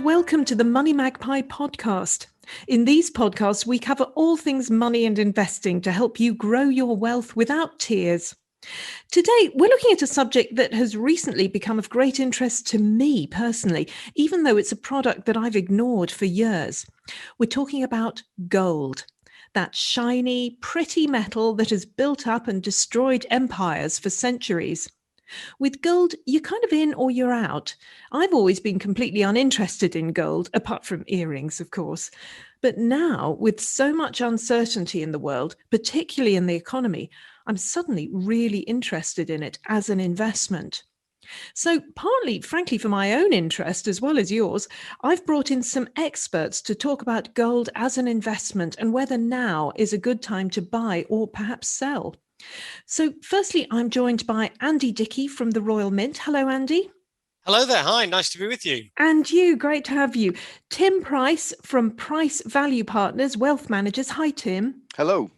welcome to the Money Magpie podcast. In these podcasts, we cover all things money and investing to help you grow your wealth without tears. Today, we're looking at a subject that has recently become of great interest to me personally, even though it's a product that I've ignored for years. We're talking about gold, that shiny, pretty metal that has built up and destroyed empires for centuries. With gold, you're kind of in or you're out. I've always been completely uninterested in gold, apart from earrings, of course. But now, with so much uncertainty in the world, particularly in the economy, I'm suddenly really interested in it as an investment. So partly, frankly, for my own interest as well as yours, I've brought in some experts to talk about gold as an investment and whether now is a good time to buy or perhaps sell. So firstly, I'm joined by Andy Dickey from the Royal Mint. Hello, Andy. Hello there. Hi, nice to be with you. And you, great to have you. Tim Price from Price Value Partners, Wealth Managers. Hi, Tim. Hello.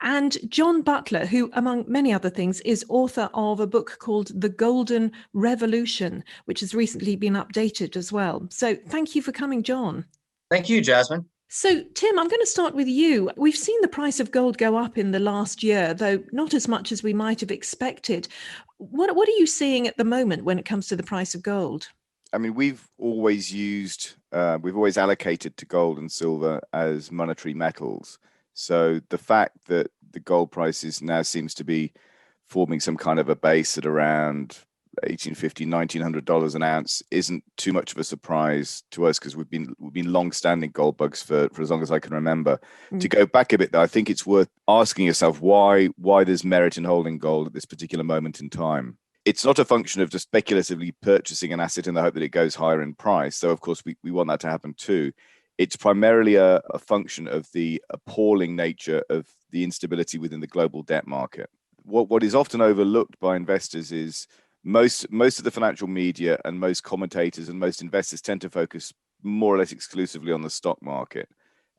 And John Butler, who, among many other things, is author of a book called The Golden Revolution, which has recently been updated as well. So thank you for coming, John. Thank you, Jasmine. So, Tim, I'm going to start with you. We've seen the price of gold go up in the last year, though not as much as we might have expected. What are you seeing at the moment when it comes to the price of gold? I mean, we've always allocated to gold and silver as monetary metals. So the fact that the gold prices now seems to be forming some kind of a base at around $1,850, $1,900 an ounce isn't too much of a surprise to us because we've been long-standing gold bugs for as long as I can remember. To go back a bit, though, I think it's worth asking yourself why there's merit in holding gold at this particular moment in time. It's not a function of just speculatively purchasing an asset in the hope that it goes higher in price. So, of course, we want that to happen too. It's primarily a function of the appalling nature of the instability within the global debt market. What is often overlooked by investors is most of the financial media and most commentators and most investors tend to focus more or less exclusively on the stock market.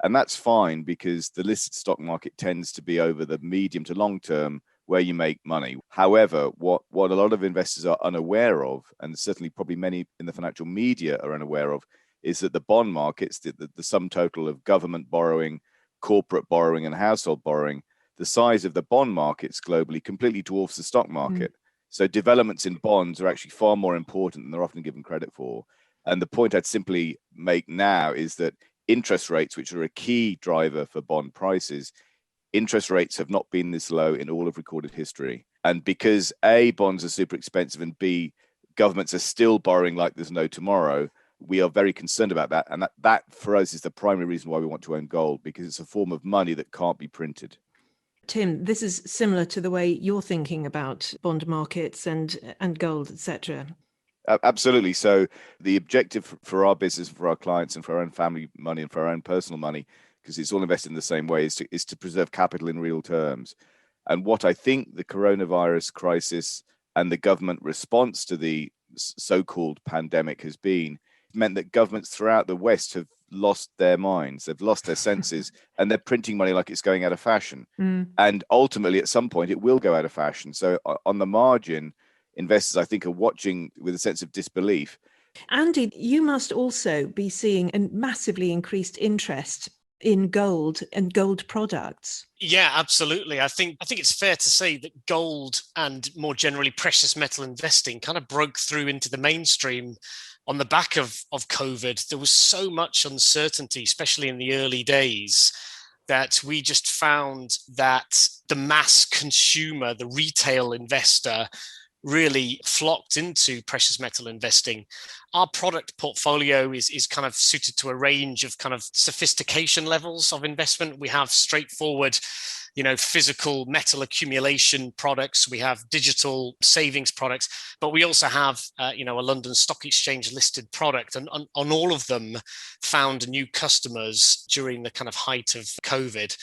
And that's fine because the listed stock market tends to be over the medium to long term where you make money. However, what a lot of investors are unaware of, and certainly probably many in the financial media are unaware of, is that the bond markets, the sum total of government borrowing, corporate borrowing, and household borrowing, the size of the bond markets globally completely dwarfs the stock market. So developments in bonds are actually far more important than they're often given credit for. And the point I'd simply make now is that interest rates, which are a key driver for bond prices, interest rates have not been this low in all of recorded history. And because A, bonds are super expensive, and B, governments are still borrowing like there's no tomorrow, we are very concerned about that. And that for us is the primary reason why we want to own gold, because it's a form of money that can't be printed. Tim, this is similar to the way you're thinking about bond markets and gold, etc. Absolutely. So the objective for our business, for our clients, and for our own family money and for our own personal money, because it's all invested in the same way, is to preserve capital in real terms. And what I think the coronavirus crisis and the government response to the so-called pandemic has been meant that governments throughout the West have lost their minds, they've lost their senses, and they're printing money like it's going out of fashion. And ultimately, at some point, it will go out of fashion. So on the margin, investors, I think, are watching with a sense of disbelief. Andy, you must also be seeing a massively increased interest in gold and gold products. Yeah, absolutely. I think it's fair to say that gold and more generally precious metal investing kind of broke through into the mainstream on the back of COVID. There was so much uncertainty, especially in the early days, that we just found that the mass consumer, the retail investor, really flocked into precious metal investing. Our product portfolio is kind of suited to a range of kind of sophistication levels of investment. We have straightforward, physical metal accumulation products. We have digital savings products, but we also have, a London Stock Exchange listed product, and on all of them found new customers during the kind of height of COVID.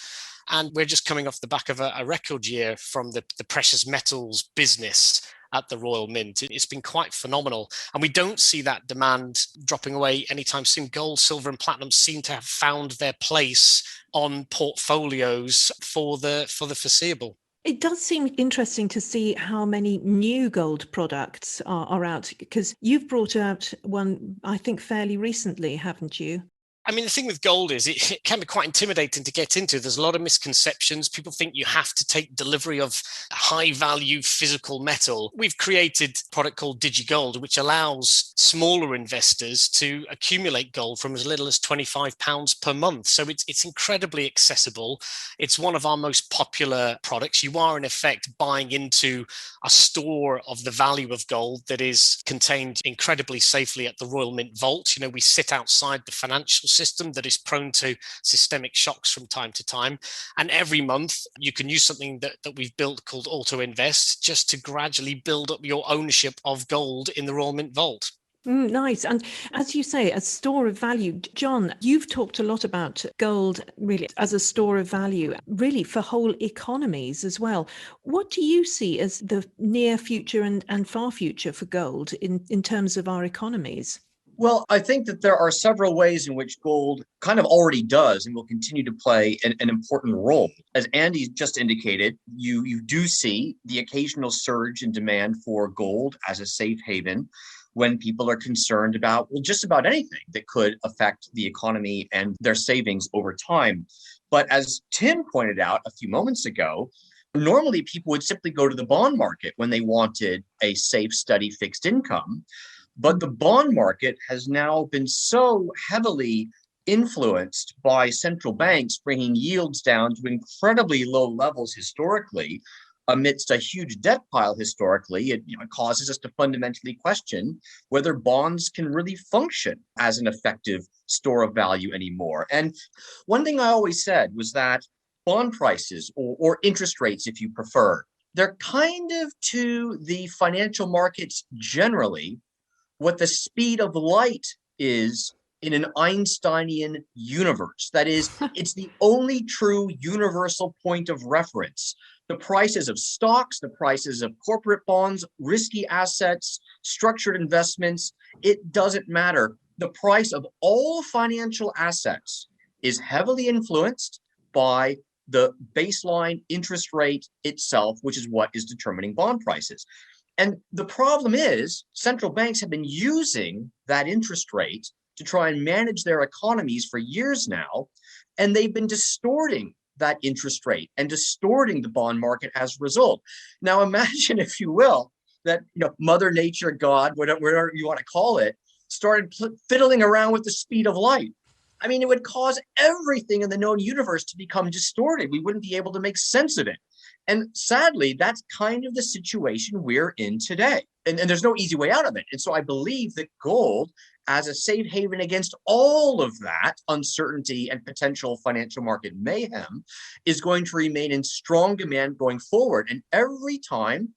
And we're just coming off the back of a record year from the precious metals business at the Royal Mint. It's been quite phenomenal. And we don't see that demand dropping away anytime soon. Gold, silver, and platinum seem to have found their place on portfolios for the foreseeable. It does seem interesting to see how many new gold products are out, because you've brought out one, I think, fairly recently, haven't you? I mean, the thing with gold is it can be quite intimidating to get into. There's a lot of misconceptions. People think you have to take delivery of high value physical metal. We've created a product called Dickey, which allows smaller investors to accumulate gold from as little as £25 per month. So it's incredibly accessible. It's one of our most popular products. You are, in effect, buying into a store of the value of gold that is contained incredibly safely at the Royal Mint Vault. You know, we sit outside the financial system that is prone to systemic shocks from time to time. And every month you can use something that we've built called Auto Invest just to gradually build up your ownership of gold in the Royal Mint Vault. Nice. And as you say, a store of value. John, you've talked a lot about gold really as a store of value, really for whole economies as well. What do you see as the near future and far future for gold in terms of our economies? Well, I think that there are several ways in which gold kind of already does and will continue to play an important role. As Andy just indicated, you do see the occasional surge in demand for gold as a safe haven when people are concerned about, well, just about anything that could affect the economy and their savings over time. But as Tim pointed out a few moments ago, normally people would simply go to the bond market when they wanted a safe, steady fixed income. But the bond market has now been so heavily influenced by central banks bringing yields down to incredibly low levels historically, amidst a huge debt pile historically. It causes us to fundamentally question whether bonds can really function as an effective store of value anymore. And one thing I always said was that bond prices, or interest rates if you prefer, they're kind of to the financial markets generally what the speed of light is in an Einsteinian universe. That is, it's the only true universal point of reference. The prices of stocks, the prices of corporate bonds, risky assets, structured investments, it doesn't matter. The price of all financial assets is heavily influenced by the baseline interest rate itself, which is what is determining bond prices. And the problem is central banks have been using that interest rate to try and manage their economies for years now, and they've been distorting that interest rate and distorting the bond market as a result. Now imagine, if you will, that Mother Nature, God, whatever you want to call it, started fiddling around with the speed of light. I mean, it would cause everything in the known universe to become distorted. We wouldn't be able to make sense of it. And sadly, that's kind of the situation we're in today. And there's no easy way out of it. And so I believe that gold, as a safe haven against all of that uncertainty and potential financial market mayhem, is going to remain in strong demand going forward. And every time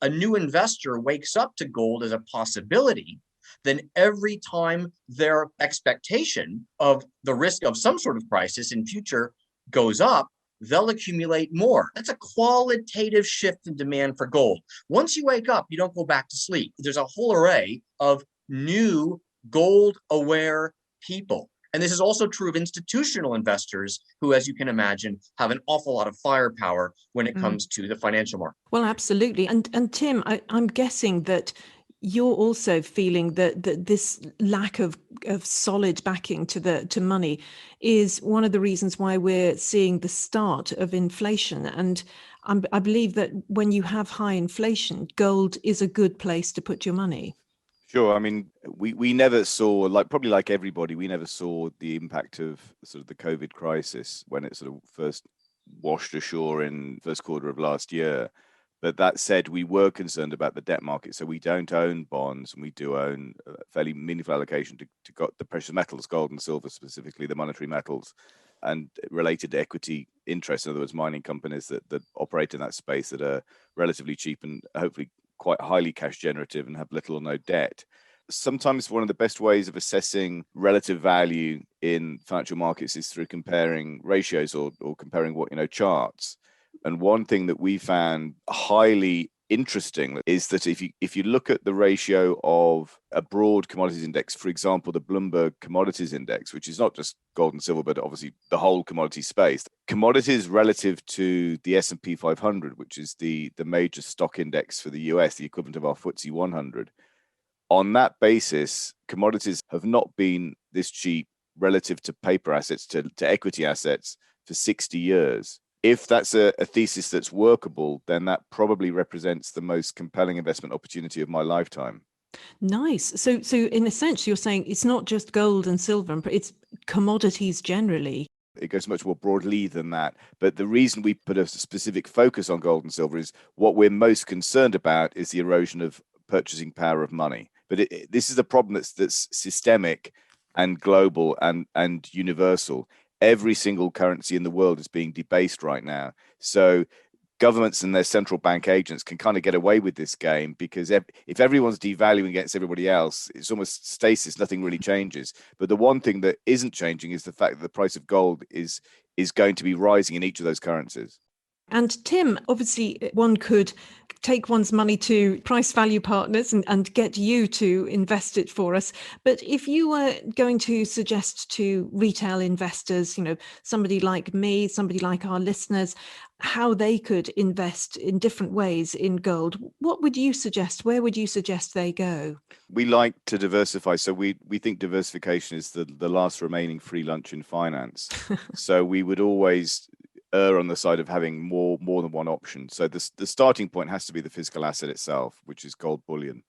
a new investor wakes up to gold as a possibility, then every time their expectation of the risk of some sort of crisis in future goes up, they'll accumulate more. That's a qualitative shift in demand for gold. Once you wake up, you don't go back to sleep. There's a whole array of new gold-aware people. And this is also true of institutional investors who, as you can imagine, have an awful lot of firepower when it comes to the financial market. Well, absolutely. And Tim, I'm guessing that you're also feeling that this lack of solid backing to money is one of the reasons why we're seeing the start of inflation. And I believe that when you have high inflation, gold is a good place to put your money. Sure. I mean, we never saw, probably like everybody, we never saw the impact of sort of the COVID crisis when it sort of first washed ashore in first quarter of last year. But that said, we were concerned about the debt market. So we don't own bonds, and we do own a fairly meaningful allocation to the precious metals, gold and silver, specifically the monetary metals, and related to equity interests. In other words, mining companies that operate in that space that are relatively cheap and hopefully quite highly cash generative and have little or no debt. Sometimes one of the best ways of assessing relative value in financial markets is through comparing ratios or comparing charts. And one thing that we found highly interesting is that if you look at the ratio of a broad commodities index, for example, the Bloomberg Commodities Index, which is not just gold and silver, but obviously the whole commodity space, commodities relative to the S&P 500, which is the major stock index for the US, the equivalent of our FTSE 100. On that basis, commodities have not been this cheap relative to paper assets, to equity assets for 60 years. If that's a thesis that's workable, then that probably represents the most compelling investment opportunity of my lifetime. Nice. So in a sense, you're saying it's not just gold and silver, it's commodities generally. It goes much more broadly than that. But the reason we put a specific focus on gold and silver is what we're most concerned about is the erosion of purchasing power of money. But this is a problem that's systemic and global and universal. Every single currency in the world is being debased right now. So governments and their central bank agents can kind of get away with this game because if everyone's devaluing against everybody else, it's almost stasis, nothing really changes. But the one thing that isn't changing is the fact that the price of gold is going to be rising in each of those currencies. And Tim, obviously one could take one's money to price value partners and get you to invest it for us. But if you were going to suggest to retail investors, somebody like me, somebody like our listeners, how they could invest in different ways in gold, what would you suggest? Where would you suggest they go? We like to diversify. So we think diversification is the last remaining free lunch in finance. So we would always err on the side of having more than one option. So the starting point has to be the physical asset itself, which is gold bullion.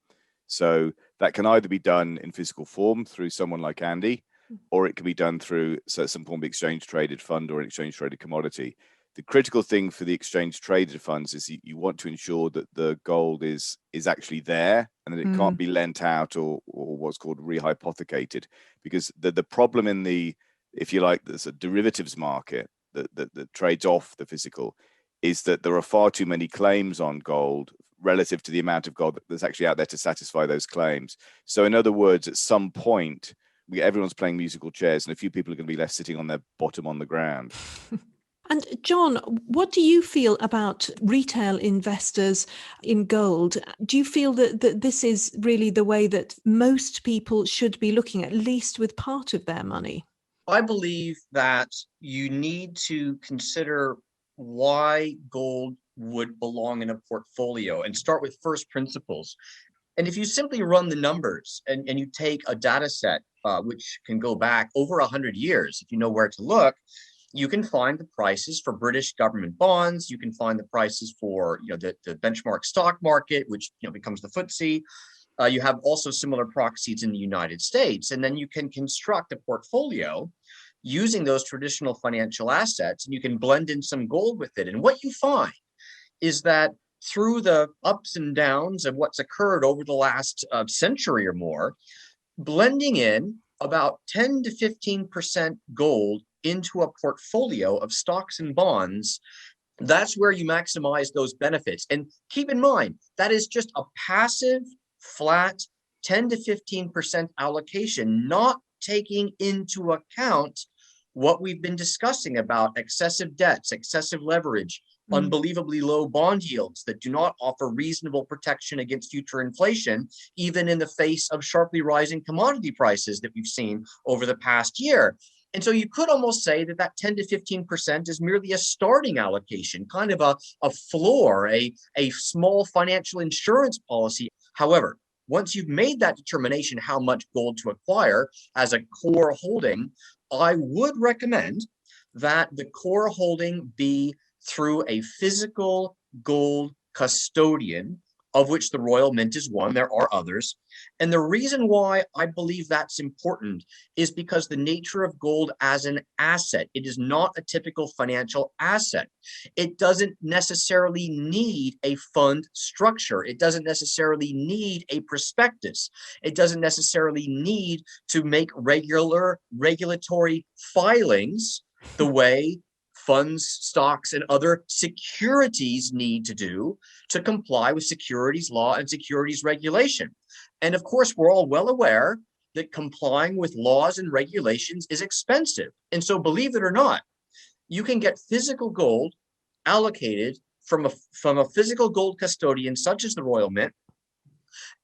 So that can either be done in physical form through someone like Andy, or it can be done through some form of exchange traded fund or an exchange traded commodity. The critical thing for the exchange traded funds is you want to ensure that the gold is actually there and that it can't be lent out or what's called rehypothecated, because the problem in the, if you like, there's a derivatives market that trades off the physical, is that there are far too many claims on gold relative to the amount of gold that's actually out there to satisfy those claims. So in other words, at some point, everyone's playing musical chairs and a few people are going to be left sitting on their bottom on the ground. And John, what do you feel about retail investors in gold? Do you feel that this is really the way that most people should be looking, at least with part of their money? I believe that you need to consider why gold would belong in a portfolio and start with first principles. And if you simply run the numbers and you take a data set, which can go back over 100 years, if you know where to look, you can find the prices for British government bonds. You can find the prices for the benchmark stock market, which becomes the FTSE. You have also similar proxies in the United States, and then you can construct a portfolio using those traditional financial assets, and you can blend in some gold with it. And what you find is that through the ups and downs of what's occurred over the last century or more, blending in about 10 to 15% gold into a portfolio of stocks and bonds, that's where you maximize those benefits. And keep in mind, that is just a passive, flat 10 to 15% allocation, not taking into account what we've been discussing about excessive debts, excessive leverage, unbelievably low bond yields that do not offer reasonable protection against future inflation, even in the face of sharply rising commodity prices that we've seen over the past year. And so you could almost say that 10 to 15% is merely a starting allocation, kind of a floor, a small financial insurance policy. However, once you've made that determination how much gold to acquire as a core holding, I would recommend that the core holding be through a physical gold custodian, of which the Royal Mint is one. There are others. And the reason why I believe that's important is because the nature of gold as an asset, it is not a typical financial asset. It doesn't necessarily need a fund structure. It doesn't necessarily need a prospectus. It doesn't necessarily need to make regular regulatory filings the way funds, stocks, and other securities need to do to comply with securities law and securities regulation. And of course, we're all well aware that complying with laws and regulations is expensive. And so, believe it or not, you can get physical gold allocated from a physical gold custodian, such as the Royal Mint,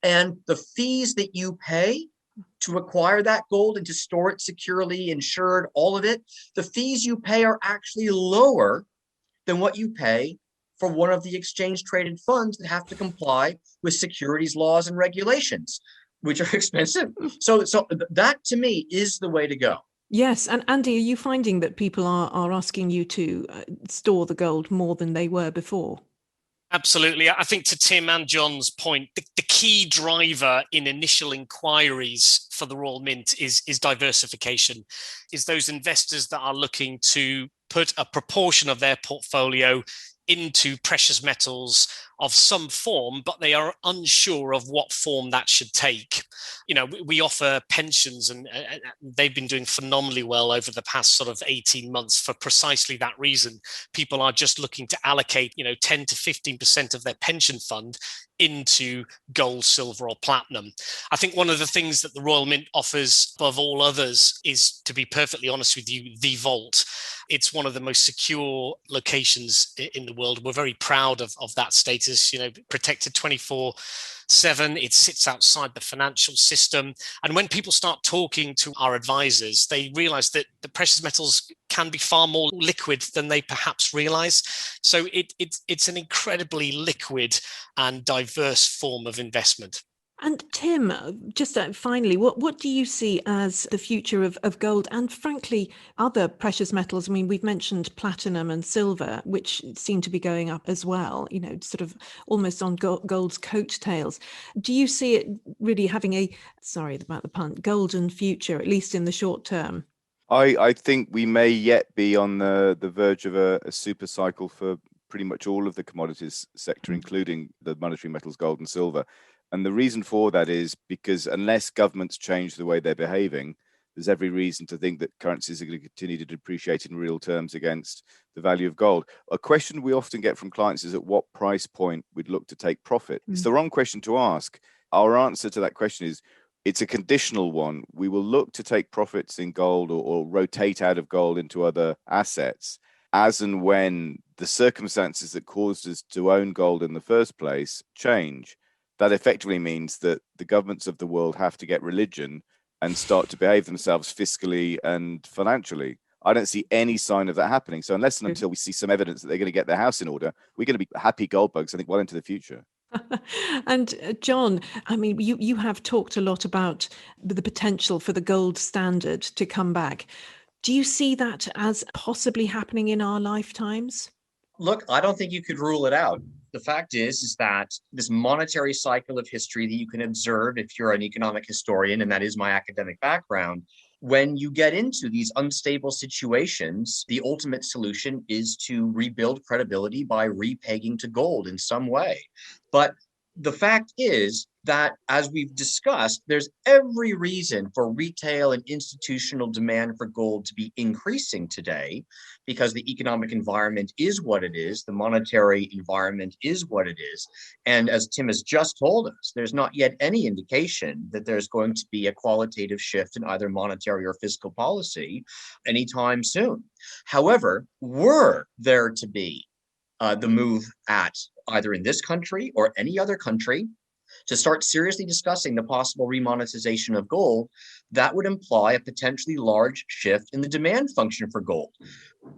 and the fees that you pay to acquire that gold and to store it securely, insured, all of it, the fees you pay are actually lower than what you pay for one of the exchange traded funds that have to comply with securities laws and regulations, which are expensive. So that to me is the way to go. Yes. And Andy, are you finding that people are asking you to store the gold more than they were before? Absolutely. I think to Tim and John's point, the key driver in initial inquiries for the Royal Mint is diversification, is those investors that are looking to put a proportion of their portfolio into precious metals of some form, but they are unsure of what form that should take. You know, we offer pensions, and they've been doing phenomenally well over the past sort of 18 months for precisely that reason. People are just looking to allocate, 10 to 15% of their pension fund into gold, silver, or platinum. I think one of the things that the Royal Mint offers above all others is, to be perfectly honest with you, the vault. It's one of the most secure locations in the world. We're very proud of that status, protected 24/7. It sits outside the financial system. And when people start talking to our advisors, they realize that the precious metals can be far more liquid than they perhaps realize. So it's an incredibly liquid and diverse form of investment. And Tim, just finally, what do you see as the future of gold and, frankly, other precious metals? I mean, we've mentioned platinum and silver, which seem to be going up as well, sort of almost on gold's coattails. Do you see it really having a, sorry about the pun, golden future, at least in the short term? I think we may yet be on the verge of a super cycle for pretty much all of the commodities sector, including the monetary metals, gold and silver. And the reason for that is because unless governments change the way they're behaving, there's every reason to think that currencies are going to continue to depreciate in real terms against the value of gold. A question we often get from clients is at what price point we'd look to take profit. It's the wrong question to ask. Our answer to that question is it's a conditional one. We will look to take profits in gold or rotate out of gold into other assets as and when the circumstances that caused us to own gold in the first place change. That effectively means that the governments of the world have to get religion and start to behave themselves fiscally and financially. I don't see any sign of that happening. So unless and until we see some evidence that they're going to get their house in order, we're going to be happy gold bugs, I think, well into the future. And John, I mean, you have talked a lot about the potential for the gold standard to come back. Do you see that as possibly happening in our lifetimes? Look, I don't think you could rule it out. The fact is that this monetary cycle of history that you can observe if you're an economic historian, and that is my academic background, when you get into these unstable situations, the ultimate solution is to rebuild credibility by repegging to gold in some way. But the fact is that, as we've discussed, there's every reason for retail and institutional demand for gold to be increasing today because the economic environment is what it is. The monetary environment is what it is. And as Tim has just told us, there's not yet any indication that there's going to be a qualitative shift in either monetary or fiscal policy anytime soon. However, were there to be the move at either in this country or any other country to start seriously discussing the possible remonetization of gold, that would imply a potentially large shift in the demand function for gold,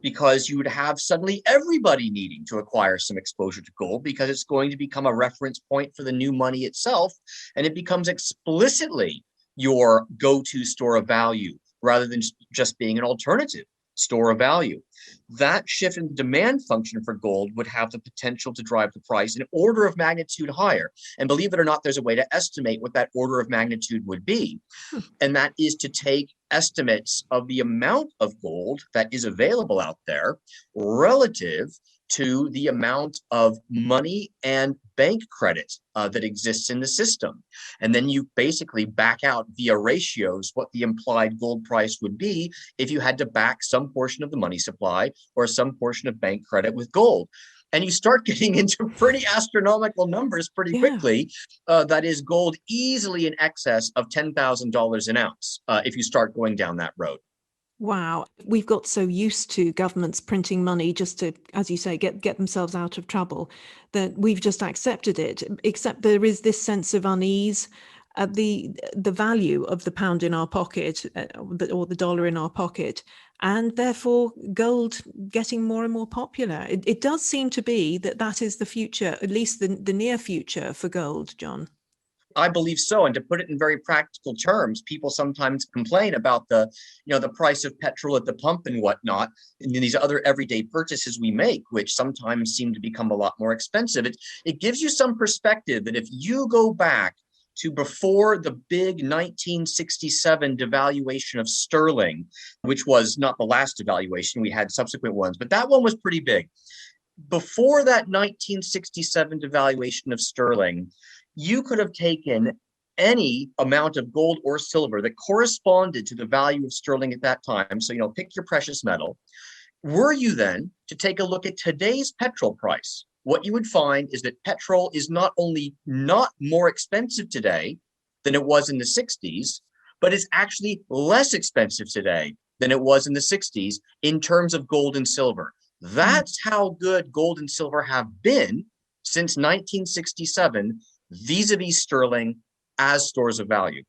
because you would have suddenly everybody needing to acquire some exposure to gold because it's going to become a reference point for the new money itself, and it becomes explicitly your go-to store of value rather than just being an alternative store of value. That shift in demand function for gold would have the potential to drive the price an order of magnitude higher. And believe it or not, there's a way to estimate what that order of magnitude would be. And that is to take estimates of the amount of gold that is available out there relative to the amount of money and bank credit that exists in the system. And then you basically back out via ratios what the implied gold price would be if you had to back some portion of the money supply or some portion of bank credit with gold. And you start getting into pretty astronomical numbers pretty quickly. That is gold easily in excess of $10,000 an ounce if you start going down that road. Wow. We've got so used to governments printing money just to, as you say, get themselves out of trouble, that we've just accepted it, except there is this sense of unease at the value of the pound in our pocket, or the dollar in our pocket, and therefore gold getting more and more popular. It does seem to be that is the future, at least the near future for gold, John. I believe so. And to put it in very practical terms, people sometimes complain about the price of petrol at the pump and whatnot, and these other everyday purchases we make, which sometimes seem to become a lot more expensive. It gives you some perspective that if you go back to before the big 1967 devaluation of sterling, which was not the last devaluation, we had subsequent ones, but that one was pretty big. Before that 1967 devaluation of sterling, you could have taken any amount of gold or silver that corresponded to the value of sterling at that time. So, pick your precious metal. Were you then to take a look at today's petrol price, what you would find is that petrol is not only not more expensive today than it was in the 60s, but it's actually less expensive today than it was in the 60s in terms of gold and silver. That's how good gold and silver have been since 1967 vis-a-vis sterling as stores of value.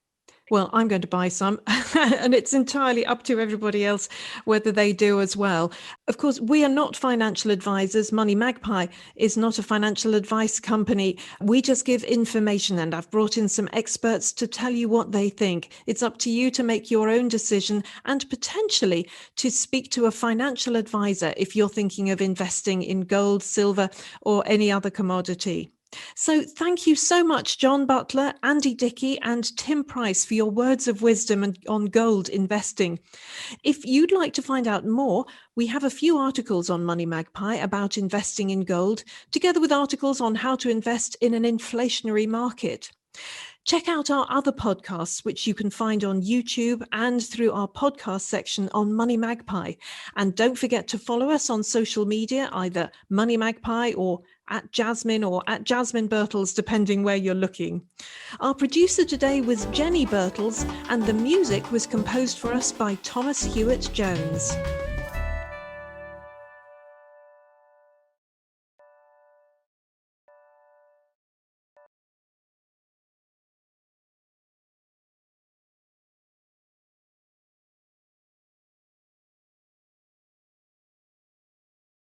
Well, I'm going to buy some, and it's entirely up to everybody else whether they do as well. Of course, we are not financial advisors. Money Magpie is not a financial advice company. We just give information, and I've brought in some experts to tell you what they think. It's up to you to make your own decision and potentially to speak to a financial advisor if you're thinking of investing in gold, silver, or any other commodity. So thank you so much, John Butler, Andy Dickey, and Tim Price for your words of wisdom on gold investing. If you'd like to find out more, we have a few articles on Money Magpie about investing in gold, together with articles on how to invest in an inflationary market. Check out our other podcasts, which you can find on YouTube and through our podcast section on Money Magpie. And don't forget to follow us on social media, either Money Magpie or at Jasmine or at Jasmine Birtles, depending where you're looking. Our producer today was Jenny Birtles, and the music was composed for us by Thomas Hewitt Jones.